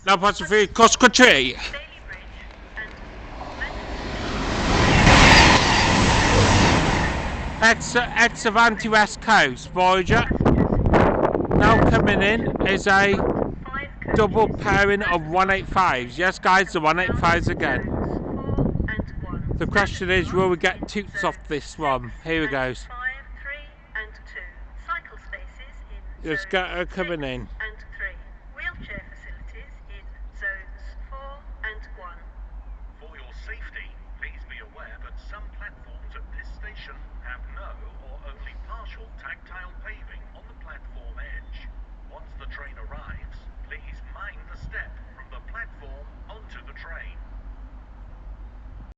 No apostrophe, cross country. Ex Avanti West Coast, Voyager. Now coming in is a double pairing of 185s. Yes guys, the 185s again. The question is, will we get toots off this one? Here we go. Let's get her coming in. Wheelchair facilities in zones 4 and 1. For your safety, please be aware that some platforms at this station have no or only partial tactile paving on the platform edge. Once the train